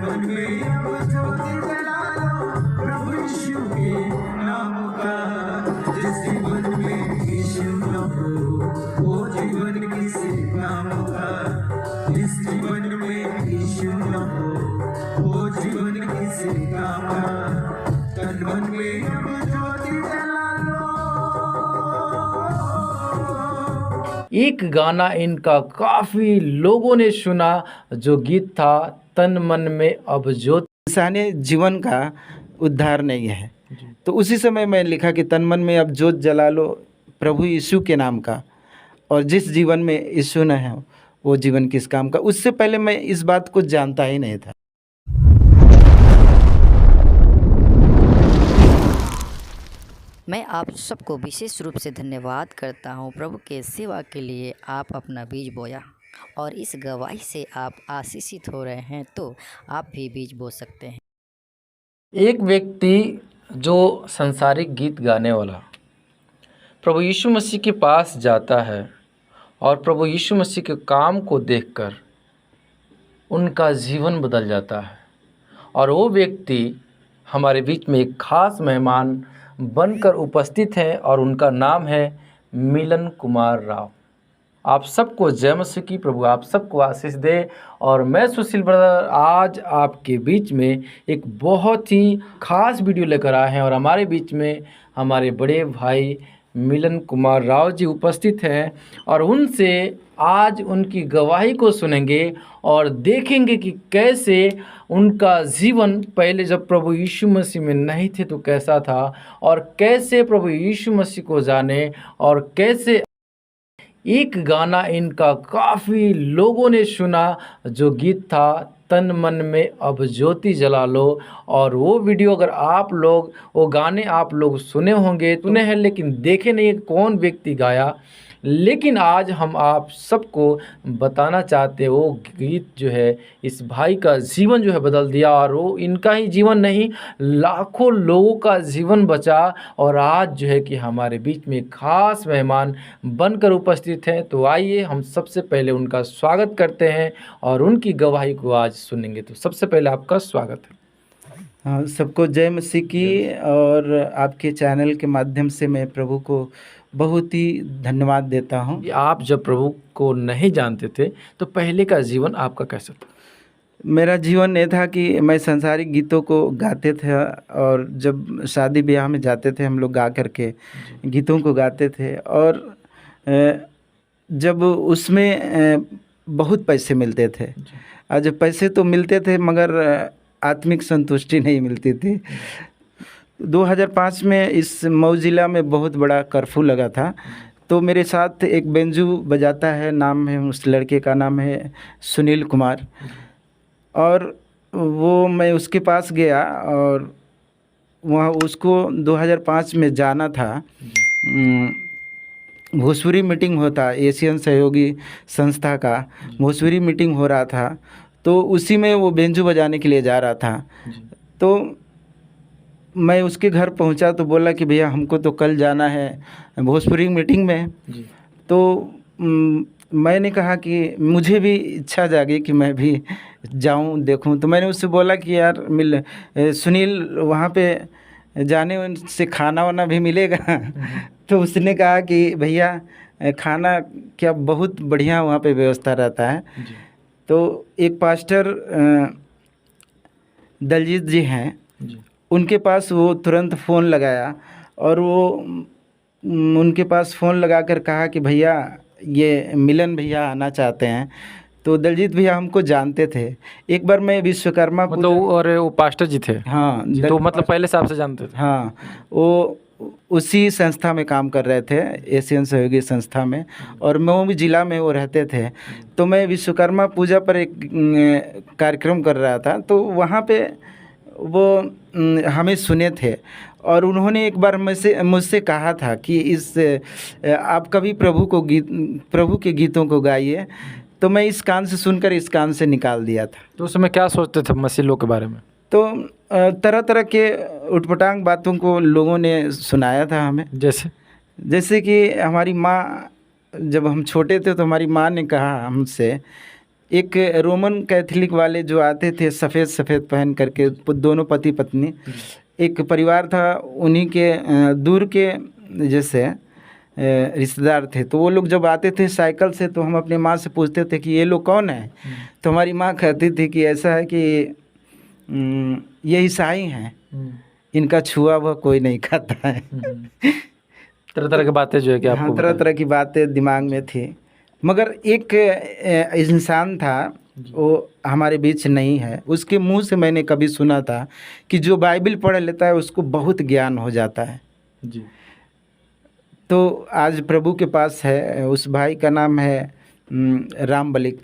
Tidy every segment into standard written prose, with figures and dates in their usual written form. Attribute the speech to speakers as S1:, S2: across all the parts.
S1: मन में अब ज्योति जला लो प्रभु यीशु के नाम का। जिस जीवन में यीशु न हो वो जीवन किसी काम का। जिस जीवन में यीशु न हो वो जीवन किसी काम का। तन मन में अब ज्योति जला लो।
S2: एक गाना इनका काफ़ी लोगों ने सुना, जो गीत था तन मन में अब ज्योति।
S3: इंसानी जीवन का उद्धार नहीं है, तो उसी समय मैं लिखा कि तन मन में अब ज्योत जला लो प्रभु यीशु के नाम का। और जिस जीवन में यीशु न है वो जीवन किस काम का। उससे पहले मैं इस बात को जानता ही नहीं था।
S4: मैं आप सबको विशेष रूप से धन्यवाद करता हूं प्रभु के सेवा के लिए। आप अपना बीज बोया और इस गवाही से आप आशीषित हो रहे हैं, तो आप भी बीज बो सकते हैं।
S2: एक व्यक्ति जो संसारिक गीत गाने वाला प्रभु यीशु मसीह के पास जाता है और प्रभु यीशु मसीह के काम को देखकर उनका जीवन बदल जाता है। और वो व्यक्ति हमारे बीच में एक खास मेहमान बनकर उपस्थित हैं और उनका नाम है मिलन कुमार राव। आप सबको जय मसीह की। प्रभु आप सबको आशीष दे। और मैं सुशील ब्रदर आज आपके बीच में एक बहुत ही खास वीडियो लेकर आए हैं और हमारे बीच में हमारे बड़े भाई मिलन कुमार राव जी उपस्थित हैं और उनसे आज उनकी गवाही को सुनेंगे और देखेंगे कि कैसे उनका जीवन पहले जब प्रभु यीशु मसीह में नहीं थे तो कैसा था और कैसे प्रभु यीशु मसीह को जाने और कैसे एक गाना इनका काफ़ी लोगों ने सुना, जो गीत था तन मन में अब ज्योति जला लो। और वो वीडियो अगर आप लोग वो गाने आप लोग सुने होंगे, सुने हैं लेकिन देखे नहीं कौन व्यक्ति गाया, लेकिन आज हम आप सबको बताना चाहते हैं वो गीत जो है इस भाई का जीवन जो है बदल दिया। और वो इनका ही जीवन नहीं, लाखों लोगों का जीवन बचा। और आज जो है कि हमारे बीच में खास मेहमान बनकर उपस्थित हैं। तो आइए हम सबसे पहले उनका स्वागत करते हैं और उनकी गवाही को आज सुनेंगे। तो सबसे पहले आपका स्वागत है।
S3: हाँ, सबको जय मसीह की। और आपके चैनल के माध्यम से मैं प्रभु को बहुत ही धन्यवाद देता हूँ।
S2: आप जब प्रभु को नहीं जानते थे तो पहले का जीवन आपका कैसा था?
S3: मेरा जीवन ये था कि मैं सांसारिक गीतों को गाते थे और जब शादी ब्याह में जाते थे हम लोग गा करके गीतों को गाते थे। और जब उसमें बहुत पैसे मिलते थे और जब पैसे तो मिलते थे मगर आत्मिक संतुष्टि नहीं मिलती थी। 2005 में इस मऊ ज़िला में बहुत बड़ा कर्फ्यू लगा था, तो मेरे साथ एक बेंजू बजाता है, नाम है उस लड़के का नाम है सुनील कुमार। और वो मैं उसके पास गया और वहाँ उसको 2005 में जाना था। भोजपुरी मीटिंग होता, एशियन सहयोगी संस्था का भोजपुरी मीटिंग हो रहा था, तो उसी में वो बेंजू बजाने के लिए जा रहा था। तो मैं उसके घर पहुंचा तो बोला कि भैया हमको तो कल जाना है भोजपुरी मीटिंग में। तो मैंने कहा कि मुझे भी इच्छा जागी कि मैं भी जाऊं देखूं। तो मैंने उससे बोला कि यार सुनील वहाँ पे जाने से खाना वाना भी मिलेगा? तो उसने कहा कि भैया खाना क्या बहुत बढ़िया वहाँ पे व्यवस्था रहता है। तो एक पास्टर दलजीत जी हैं, उनके पास वो तुरंत फ़ोन लगाया और वो उनके पास फ़ोन लगाकर कहा कि भैया ये मिलन भैया आना चाहते हैं। तो दलजीत भैया हमको जानते थे। एक बार मैं विश्वकर्मा
S2: मतलब और वो पास्टर जी थे?
S3: हाँ,
S2: तो मतलब पहले से आपसे जानते थे?
S3: हाँ, वो उसी संस्था में काम कर रहे थे, एशियन सहयोगी संस्था में, और मऊ जिला में वो रहते थे। तो मैं विश्वकर्मा पूजा पर एक कार्यक्रम कर रहा था, तो वहाँ पे वो हमें सुने थे और उन्होंने एक बार मुझसे कहा था कि आप कभी प्रभु के गीतों को गाइए। तो मैं इस कान से सुनकर इस कान से निकाल दिया था।
S2: तो उस समय क्या सोचते थे मसीह लोग के बारे में?
S3: तो तरह तरह के उटपटांग बातों को लोगों ने सुनाया था हमें। जैसे कि हमारी माँ, जब हम छोटे थे तो हमारी माँ ने कहा हमसे एक रोमन कैथोलिक वाले जो आते थे सफ़ेद सफ़ेद पहन करके, दोनों पति पत्नी, एक परिवार था, उन्हीं के दूर के जैसे रिश्तेदार थे। तो वो लोग जब आते थे साइकिल से तो हम अपनी माँ से पूछते थे कि ये लोग कौन है। तो हमारी माँ कहती थी कि ऐसा है कि ये ईसाई हैं, इनका छुआ हुआ कोई नहीं खाता है।
S2: तरह तरह की बातें जो है कि
S3: हाँ,
S2: आपको
S3: तरह तरह की बातें दिमाग में थी। मगर एक इंसान था, वो हमारे बीच नहीं है, उसके मुंह से मैंने कभी सुना था कि जो बाइबल पढ़ लेता है उसको बहुत ज्ञान हो जाता है।
S2: जी।
S3: तो आज प्रभु के पास है, उस भाई का नाम है राम बलिक,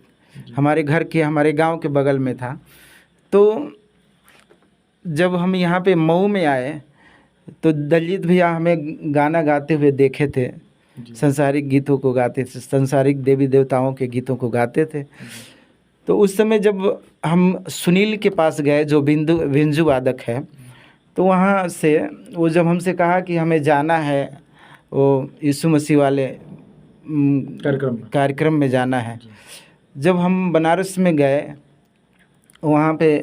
S3: हमारे घर के, हमारे गांव के बगल में था। तो जब हम यहाँ पे मऊ में आए तो दलजीत भैया हमें गाना गाते हुए देखे थे, संसारिक गीतों को गाते थे, संसारिक देवी देवताओं के गीतों को गाते थे। तो उस समय जब हम सुनील के पास गए जो बिंजू वादक है, तो वहाँ से वो जब हमसे कहा कि हमें जाना है वो यीशु मसीह वाले कार्यक्रम में जाना है। जब हम बनारस में गए वहाँ पे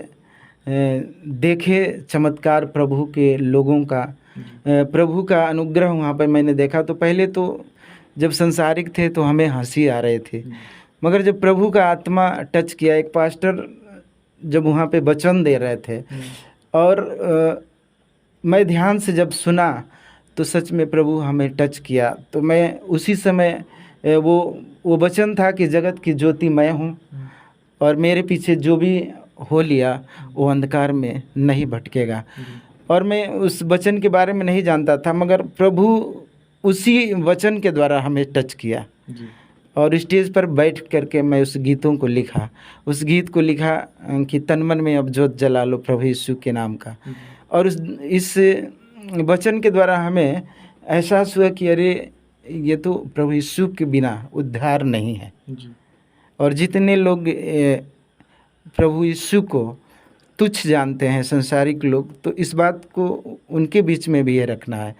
S3: देखे चमत्कार प्रभु के लोगों का, प्रभु का अनुग्रह वहाँ पर मैंने देखा। तो पहले तो जब संसारिक थे तो हमें हंसी आ रहे थे, मगर जब प्रभु का आत्मा टच किया, एक पास्टर जब वहाँ पे वचन दे रहे थे और मैं ध्यान से जब सुना तो सच में प्रभु हमें टच किया। तो मैं उसी समय वो वचन था कि जगत की ज्योति मैं हूँ और मेरे पीछे जो भी हो लिया वो अंधकार में नहीं भटकेगा। और मैं उस वचन के बारे में नहीं जानता था, मगर प्रभु उसी वचन के द्वारा हमें टच किया और स्टेज पर बैठ करके मैं उस गीतों को लिखा। उस गीत को लिखा कि तन मन में अब जोत जला लो प्रभु यीशु के नाम का। और इस वचन के द्वारा हमें एहसास हुआ कि अरे ये तो प्रभु यीशु के बिना उद्धार नहीं है। और जितने लोग प्रभु यीशु को तुच्छ जानते हैं संसारिक लोग, तो इस बात को उनके बीच में भी ये रखना है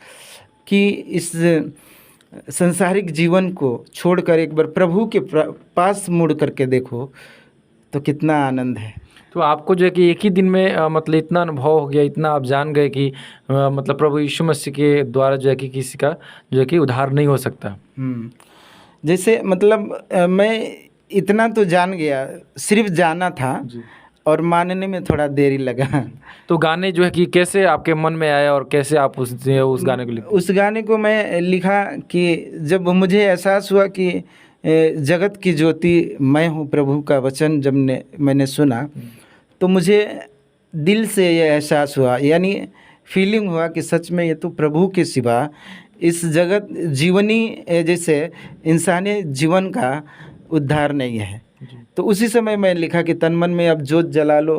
S3: कि इस संसारिक जीवन को छोड़कर एक बार प्रभु के पास मुड़ करके देखो तो कितना आनंद है।
S2: तो आपको जो है कि एक ही दिन में मतलब इतना अनुभव हो गया, इतना आप जान गए कि मतलब प्रभु यीशु मसीह के द्वारा जो है कि किसी का जो है कि उद्धार नहीं हो सकता।
S3: जैसे मतलब मैं इतना तो जान गया, सिर्फ जाना था और मानने में थोड़ा देरी लगा।
S2: तो गाने जो है कि कैसे आपके मन में आया और कैसे आप उस गाने को लिखे?
S3: उस गाने को मैं लिखा कि जब मुझे एहसास हुआ कि जगत की ज्योति मैं हूँ, प्रभु का वचन जब मैंने सुना तो मुझे दिल से ये एहसास हुआ, यानी फीलिंग हुआ कि सच में ये तो प्रभु के सिवा इस जगत जीवनी जैसे इंसानी जीवन का उद्धार नहीं है। तो उसी समय मैं लिखा कि तन मन में अब जोत जला लो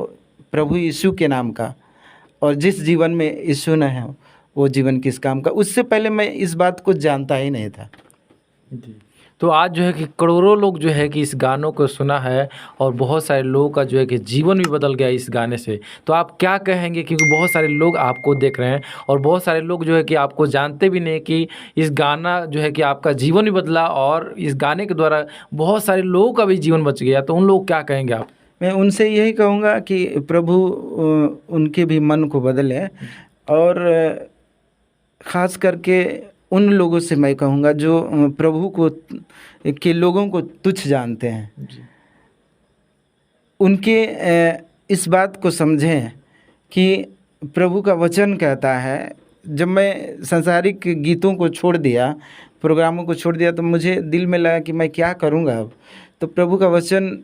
S3: प्रभु यीशु के नाम का, और जिस जीवन में यीशु न है वो जीवन किस काम का। उससे पहले मैं इस बात को जानता ही नहीं था।
S2: तो आज जो है कि करोड़ों लोग जो है कि इस गानों को सुना है और बहुत सारे लोगों का जो है कि जीवन भी बदल गया इस गाने से। तो आप क्या कहेंगे, क्योंकि बहुत सारे लोग आपको देख रहे हैं और बहुत सारे लोग जो है कि आपको जानते भी नहीं कि इस गाना जो है कि आपका जीवन भी बदला और इस गाने के द्वारा बहुत सारे लोगों का भी जीवन बच गया। तो उन लोग क्या कहेंगे आप?
S3: मैं उनसे यही कहूँगा कि प्रभु उनके भी मन को बदले, और ख़ास करके उन लोगों से मैं कहूँगा जो प्रभु को के लोगों को तुच्छ जानते हैं, उनके इस बात को समझें कि प्रभु का वचन कहता है। जब मैं सांसारिक गीतों को छोड़ दिया, प्रोग्रामों को छोड़ दिया, तो मुझे दिल में लगा कि मैं क्या करूँगा अब। तो प्रभु का वचन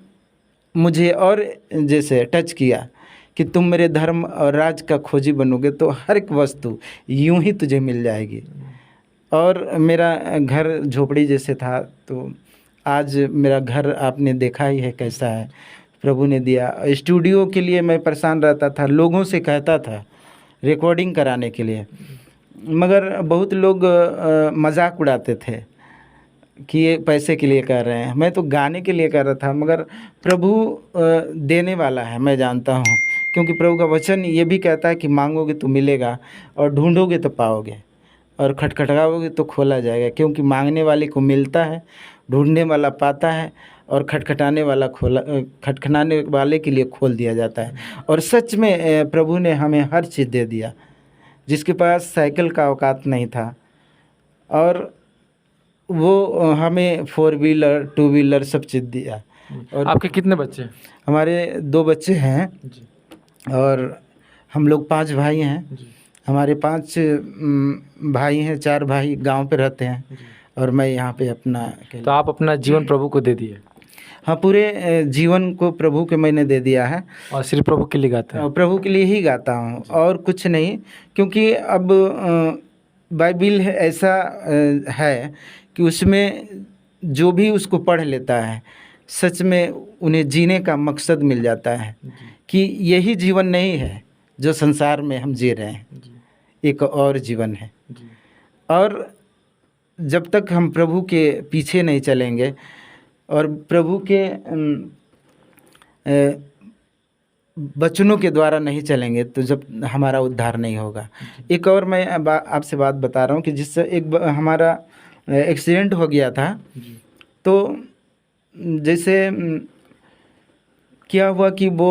S3: मुझे और जैसे टच किया कि तुम मेरे धर्म और राज का खोजी बनोगे तो हर एक वस्तु यूं ही तुझे मिल जाएगी। और मेरा घर झोपड़ी जैसे था, तो आज मेरा घर आपने देखा ही है कैसा है, प्रभु ने दिया। स्टूडियो के लिए मैं परेशान रहता था, लोगों से कहता था रिकॉर्डिंग कराने के लिए, मगर बहुत लोग मजाक उड़ाते थे कि ये पैसे के लिए कर रहे हैं। मैं तो गाने के लिए कर रहा था, मगर प्रभु देने वाला है, मैं जानता हूँ, क्योंकि प्रभु का वचन ये भी कहता है कि मांगोगे तो मिलेगा और ढूंढोगे तो पाओगे और खटखटाओगे तो खोला जाएगा। क्योंकि मांगने वाले को मिलता है, ढूंढने वाला पाता है, और खटखटाने वाले के लिए खोल दिया जाता है। और सच में प्रभु ने हमें हर चीज़ दे दिया। जिसके पास साइकिल का औकात नहीं था और वो हमें 4 व्हीलर 2 व्हीलर सब चीज़ दिया। और
S2: आपके कितने बच्चे हैं?
S3: हमारे 2 बच्चे हैं
S2: जी
S3: और हम लोग 5 भाई हैं।
S2: जी
S3: हमारे 5 भाई हैं, 4 भाई गांव पे रहते हैं और मैं यहाँ पे अपना
S2: तो आप अपना जीवन प्रभु को दे दिए
S3: हाँ, पूरे जीवन को प्रभु के मैंने दे दिया है
S2: और सिर्फ प्रभु के लिए गाते हैं?
S3: और प्रभु के लिए ही गाता हूँ और कुछ नहीं। क्योंकि अब बाइबिल ऐसा है कि उसमें जो भी उसको पढ़ लेता है सच में उन्हें जीने का मकसद मिल जाता है कि यही जीवन नहीं है जो संसार में हम जी रहे हैं, एक और जीवन है। और जब तक हम प्रभु के पीछे नहीं चलेंगे और प्रभु के वचनों के द्वारा नहीं चलेंगे तो जब हमारा उद्धार नहीं होगा। एक और मैं आपसे बात बता रहा हूँ कि जिससे हमारा एक्सीडेंट हो गया था। तो जैसे क्या हुआ कि वो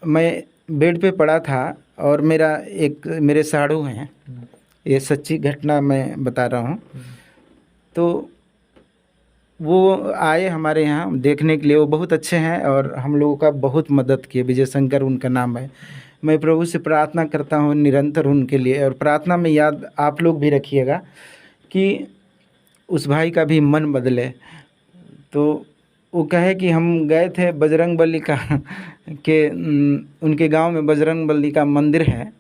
S3: मैं बेड पे पड़ा था और मेरे साड़ू हैं, ये सच्ची घटना मैं बता रहा हूँ। तो वो आए हमारे यहाँ देखने के लिए। वो बहुत अच्छे हैं और हम लोगों का बहुत मदद किए। विजय शंकर उनका नाम है। मैं प्रभु से प्रार्थना करता हूँ निरंतर उनके लिए, और प्रार्थना में याद आप लोग भी रखिएगा कि उस भाई का भी मन बदले। तो वो कहे कि हम गए थे बजरंगबली का उनके गांव में बजरंगबली का मंदिर है,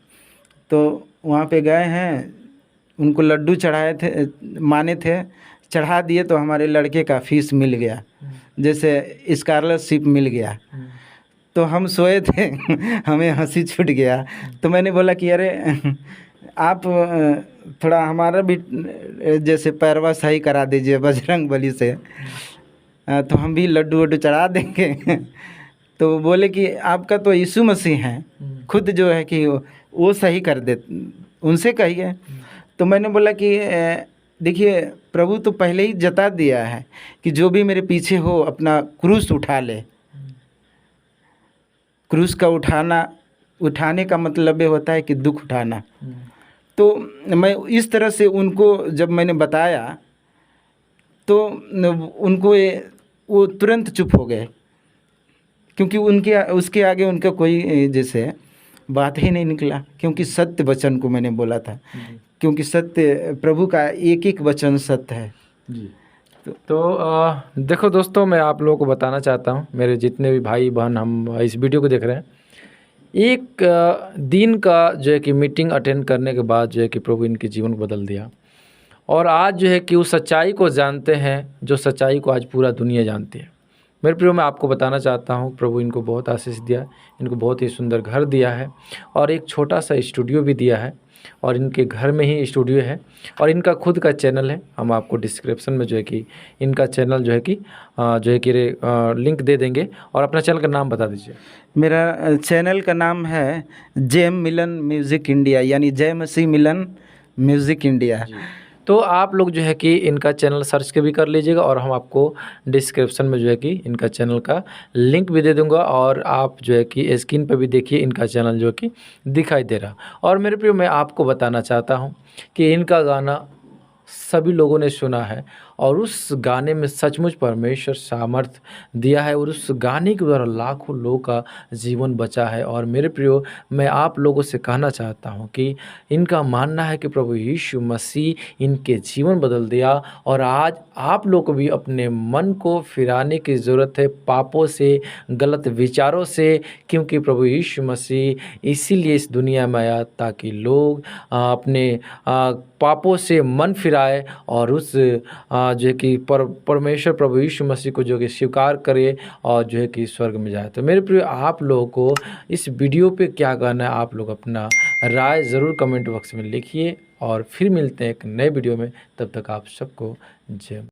S3: तो वहाँ पे गए हैं, उनको लड्डू चढ़ाए थे, माने थे, चढ़ा दिए तो हमारे लड़के का फीस मिल गया, जैसे स्कॉलरशिप मिल गया। तो हम सोए थे हमें हंसी छूट गया। तो मैंने बोला कि अरे आप थोड़ा हमारा भी जैसे पैरवा सही करा दीजिए बजरंगबली से, तो हम भी लड्डू वड्डू चढ़ा देंगे। तो बोले कि आपका तो यीशु मसीह हैं, खुद जो है कि वो सही कर दे, उनसे कहिए। तो मैंने बोला कि देखिए प्रभु तो पहले ही जता दिया है कि जो भी मेरे पीछे हो अपना क्रूस उठा ले। क्रूस का उठाने का मतलब ये होता है कि दुख उठाना। तो मैं इस तरह से उनको जब मैंने बताया तो उनको वो तुरंत चुप हो गए, क्योंकि उसके आगे उनका कोई जैसे बात ही नहीं निकला, क्योंकि सत्य वचन को मैंने बोला था। क्योंकि सत्य प्रभु का एक एक वचन सत्य है
S2: जी। तो देखो दोस्तों, मैं आप लोगों को बताना चाहता हूँ, मेरे जितने भी भाई बहन हम इस वीडियो को देख रहे हैं, एक दिन का जो है कि मीटिंग अटेंड करने के बाद जो है कि प्रभु इनके जीवन को बदल दिया। और आज जो है कि उस सच्चाई को जानते हैं जो सच्चाई को आज पूरा दुनिया जानती है। मेरे प्रियो, मैं आपको बताना चाहता हूँ, प्रभु इनको बहुत आशीष दिया, इनको बहुत ही सुंदर घर दिया है और एक छोटा सा स्टूडियो भी दिया है। और इनके घर में ही स्टूडियो है और इनका खुद का चैनल है। हम आपको डिस्क्रिप्शन में जो है कि इनका चैनल जो है कि लिंक दे देंगे। और अपना चैनल का नाम बता दीजिए।
S3: मेरा चैनल का नाम है जेम मिलन म्यूज़िक इंडिया, यानी जय मसीह मिलन म्यूज़िक इंडिया।
S2: तो आप लोग जो है कि इनका चैनल सर्च के भी कर लीजिएगा और हम आपको डिस्क्रिप्शन में जो है कि इनका चैनल का लिंक भी दे दूंगा। और आप जो है कि स्क्रीन पर भी देखिए इनका चैनल जो कि दिखाई दे रहा। और मेरे प्रिय, मैं आपको बताना चाहता हूं कि इनका गाना सभी लोगों ने सुना है और उस गाने में सचमुच परमेश्वर सामर्थ दिया है और उस गाने के द्वारा लाखों लोगों का जीवन बचा है। और मेरे प्रियो, मैं आप लोगों से कहना चाहता हूं कि इनका मानना है कि प्रभु यीशु मसीह इनके जीवन बदल दिया और आज आप लोग को भी अपने मन को फिराने की ज़रूरत है पापों से, गलत विचारों से, क्योंकि प्रभु यीशु मसीह इसीलिए इस दुनिया में आया ताकि लोग अपने पापों से मन फिराए और उस जो है कि परमेश्वर प्रभु यीशु मसीह को जो कि स्वीकार करे और जो है कि स्वर्ग में जाए। तो मेरे प्रिय, आप लोगों को इस वीडियो पे क्या कहना है, आप लोग अपना राय ज़रूर कमेंट बॉक्स में लिखिए और फिर मिलते हैं एक नए वीडियो में। तब तक आप सबको जय।